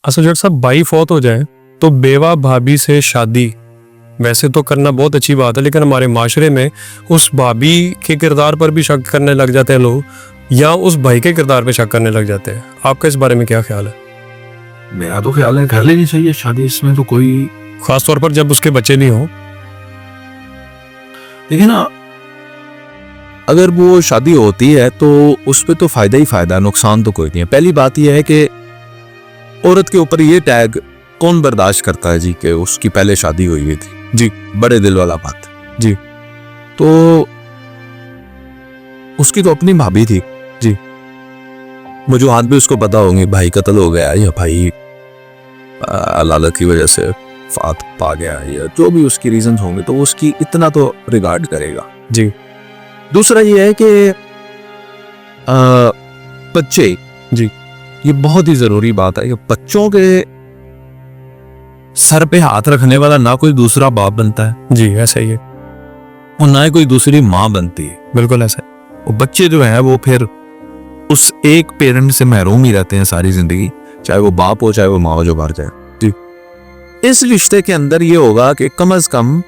अच्छा डॉक्टर साहब, भाई फौत हो जाए तो बेवा भाभी से शादी वैसे तो करना बहुत अच्छी बात है, लेकिन हमारे माशरे में उस भाभी के किरदार पर भी शक करने लग जाते हैं लोग, या उस भाई के किरदार पे शक करने लग जाते हैं। आपका इस बारे में क्या ख्याल है? मेरा तो ख्याल है कर लेनी चाहिए शादी, इसमें तो कोई, खास तौर पर जब उसके बच्चे नहीं हो। देखिए ना, अगर वो शादी होती है तो उस पर तो फायदा ही फायदा, नुकसान तो कोई नहीं है। पहली बात यह है कि औरत के ऊपर ये टैग कौन बर्दाश्त करता है जी कि उसकी पहले शादी हुई थी जी, बड़े दिल वाला बात जी। तो उसकी तो अपनी भाभी थी जी, वजूहात भी उसको पता होंगे, भाई कत्ल हो गया या भाई लालच की वजह से फात पा गया या जो भी उसकी रीजन होंगे, तो उसकी इतना तो रिगार्ड करेगा जी। दूसरा ये है कि बच्चे जी, ये बहुत ही जरूरी बात है कि बच्चों के सर पे हाथ रखने वाला ना कोई दूसरा बाप बनता है जी, ऐसा ही है, और ना ही कोई दूसरी माँ बनती है। बिल्कुल ऐसा है। और बच्चे जो हैं वो फिर उस एक पेरेंट से महरूम ही रहते हैं सारी जिंदगी, चाहे वो बाप हो चाहे वो माँ हो जो बाहर जाए जी। इस रिश्ते के अंदर ये होगा कि कम से कम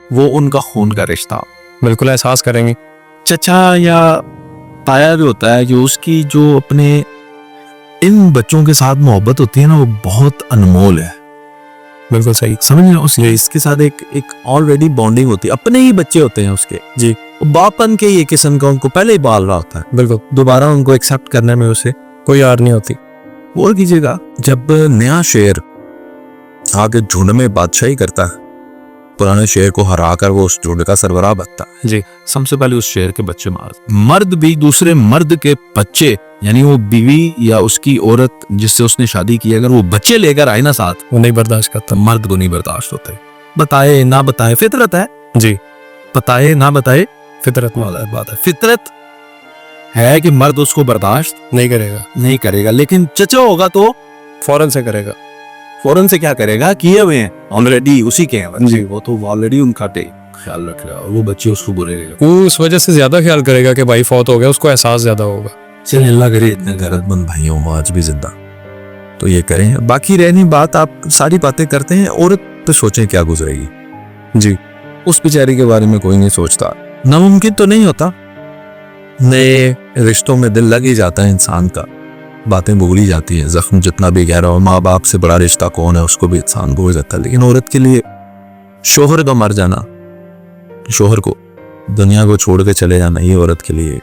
वो उनका खून का रिश्ता बिल्कुल एहसास करेंगे। चचा या ताया जो होता है, जो उसकी जो अपने इन बच्चों के साथ मोहब्बत होती है ना, वो बहुत अनमोल है। बिल्कुल सही, समझ रहे हो, उसके इसके साथ एक ऑलरेडी बॉन्डिंग होती है, अपने ही बच्चे होते हैं उसके जी, बापन के ये किस्म का उनको पहले ही पाल रहा होता है, बिल्कुल दोबारा उनको एक्सेप्ट करने में उसे कोई यार नहीं होती। और कीजिएगा, जब नया शेर आगे झुंड में बादशाही करता है, पुराने शेर को हरा कर वो उस झुंड का सरबराह बनता है जी, सबसे पहले उस शेर के बच्चे मार, मर्द भी दूसरे मर्द के बच्चे, यानी वो बीवी या उसकी औरत जिससे उसने शादी की, अगर वो बच्चे लेकर आए ना साथ, वो नहीं बर्दाश्त करता। मर्द को नहीं बर्दाश्त होते। बताए ना बताए फितरत है जी, बताए ना बताए फितरत में वाला बात है, फितरत है कि मर्द उसको बर्दाश्त नहीं करेगा, नहीं करेगा, लेकिन चचा होगा तो फौरन से करेगा। फौरन से क्या करेगा, किए हुए हैं ऑलरेडी, उसी के हैं जी। वो तो ऑलरेडी उनका ख्याल रख रहा है, और वो बच्चे उसको बुरे वो उस वजह से ज्यादा ख्याल करेगा कि भाई फौत हो गया, उसको एहसास ज्यादा होगा। चल अल्लाह करे इतने गैरतमंद भाइयों हो आज भी जिंदा, तो ये करें। बाकी रहनी बात, आप सारी बातें करते हैं, औरत पे सोचें क्या गुजरेगी जी, उस बेचारी के बारे में कोई नहीं सोचता। नामुमकिन तो नहीं होता, नए रिश्तों में दिल लग ही जाता है इंसान का, बातें भूल ही जाती हैं, जख्म जितना भी गहरा हो, माँ बाप से बड़ा रिश्ता कौन है उसको भी इंसान भूल जाता है। लेकिन औरत के लिए शोहर का मर जाना, शोहर को दुनिया को छोड़ के चले जाना, ये औरत के लिए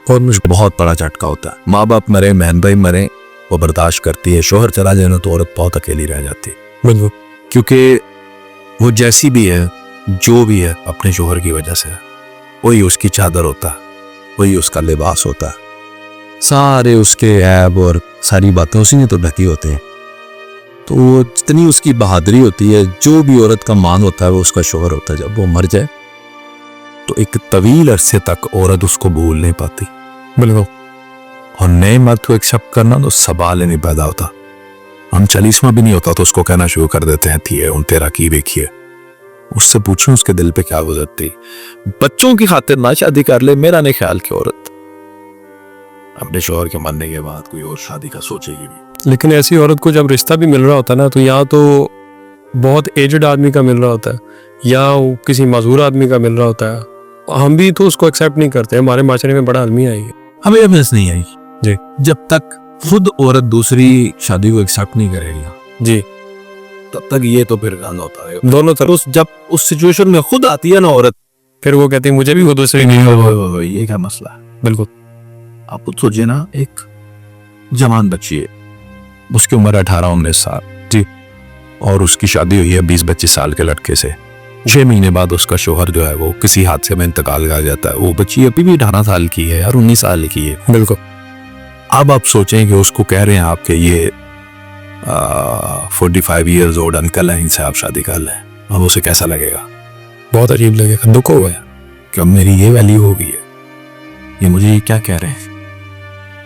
बहुत बड़ा झटका होता है। माँ बाप मरे, बहन भाई मरे, वो बर्दाश्त करती है, शोहर चला जाए ना तो औरत बहुत अकेली रह जाती है, बिल्कुल, क्योंकि वो जैसी भी है, जो भी है, अपने शोहर की वजह से, वही उसकी चादर होता है, वही उसका लिबास होता है, सारे उसके ऐब और सारी बातें उसी ने तो ढकी होते हैं। तो वो जितनी उसकी बहादुरी होती है, जो भी औरत का मान होता है, वो उसका शोहर होता है। जब वो मर जाए तो एक तवील अरसे तक औरत उसको भूल नहीं पाती, बिल्कुल, और नए मर्द को एक्सेप्ट करना तो सवाल नहीं पैदा होता। हम 40वां भी नहीं होता तो उसको कहना शुरू कर देते हैं, थी उन तेरा की देखिए, उससे पूछूं उसके दिल पे क्या गुजरती। बच्चों की खातिर ना शादी कर ले, मेरा नहीं ख्याल की औरत अपने शोहर के मरने के बाद कोई और शादी का सोचेगी भी। लेकिन ऐसी औरत को जब रिश्ता भी मिल रहा होता है ना, तो या तो बहुत एजड आदमी का मिल रहा होता है, या किसी मजदूर आदमी का मिल रहा होता है, हम भी तो उसको एक्सेप्ट नहीं करते। हमारे माशरे में बड़ा आदमी आई है, हमें अवेयरनेस नहीं आई जी, जब तक खुद औरत दूसरी शादी को एक्सेप्ट नहीं करेगी जी, तब तक ये तो फिर गंद होता है दोनों तरफ। जब उस सिचुएशन में खुद आती है ना औरत, फिर वो कहती है मुझे भी वो दूसरी नहीं हो। ये क्या मसला है। बिल्कुल, आप खुद सोचिए ना, एक जवान बच्ची है, उसकी उम्र 18-19 साल जी, और उसकी शादी हुई है 20-25 साल के लड़के से। 6 महीने बाद उसका शोहर जो है वो किसी हादसे में इंतकाल कर जाता है। वो बच्ची अभी भी 18 साल की है यार, 19 साल की है। बिल्कुल, अब आप सोचें कि उसको कह रहे हैं आपके ये 45 ईयर्स ओल्ड अंकल है, इनसे आप शादी कर लें, अब उसे कैसा लगेगा? बहुत अजीब लगेगा, दुख होगा कि अब मेरी ये वैल्यू हो गई है, ये मुझे ये क्या कह रहे हैं।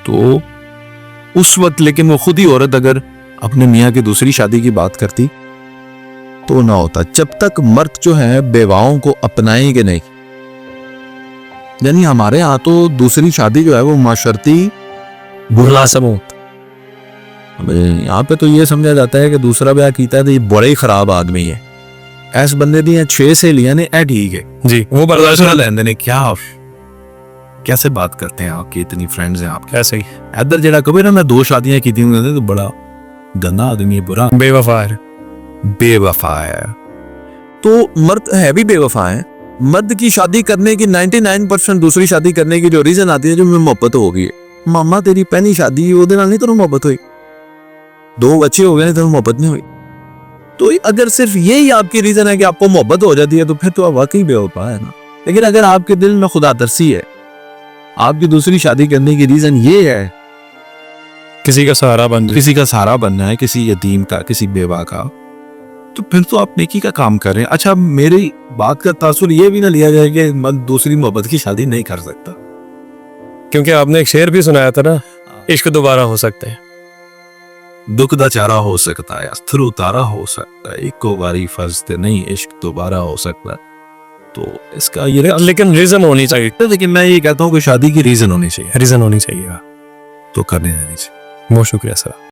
तो उस वक्त लेकिन वो खुद ही औरत अगर अपने मियाँ की दूसरी शादी की बात करती तो ना होता। जब तक मर्द जो है बेवाओं को अपनाएंगे नहीं, यानी हमारे यहाँ तो दूसरी शादी जो है वो माशर्ती बुरा समूत, यहाँ पे तो ये समझा जाता है कि दूसरा ब्याह कीता है तो ये बड़ा ही खराब आदमी है। ऐस बंदे दी 6 सहेलियां ने ए ठीक है जी वो बर्दाश्त दूसरा लेंदे ने क्या आप कैसे बात करते हैं आपकी इतनी फ्रेंड्स हैं आपके ऐसे ही इधर जेड़ा कभी ना मैं 2 शादियां की थी तो बड़ा गंदा आदमी है बुरा बेवफा है। बेवफा है। तो मर्द है भी बेवफा है। मर्द की शादी करने की 99% दूसरी शादी करने की जो रीजन आती है जो मोहब्बत हो गई है। मामा तेरी पहली शादी ओदे नाल नहीं तेनू मोहब्बत हुई 2 बच्चे हो गए नहीं तेनू मोहब्बत नहीं हुई। तो अगर सिर्फ यही आपकी रीजन है कि आपको मोहब्बत हो जाती है तो फिर तो आप वाकई बेवफा है ना। लेकिन अगर आपके दिल में खुदा तरसी है आपकी दूसरी शादी करने की रीजन ये है किसी का सहारा बन जाए। किसी का सहारा बनना है किसी यतीम का किसी बेवा का तो फिर तो आप नेकी का काम कर रहे हैं। अच्छा मेरी बात का तासुर ये भी ना लिया जाए कि मर्द दूसरी मोहब्बत की शादी नहीं कर सकता क्योंकि आपने एक शेर भी सुनाया था ना इश्क दोबारा हो सकते हैं। दुख दा चारा हो सकता है अस्थिर उतारा हो सकता है इको बारी फर्ज ते नहीं इश्क दोबारा हो सकता है। तो इसका ये लेकिन रीजन होनी चाहिए। लेकिन मैं ये कहता हूँ कि शादी की रीजन होनी चाहिए रीजन होनी चाहिए। तो करने देनी चाहिए। बहुत शुक्रिया सर।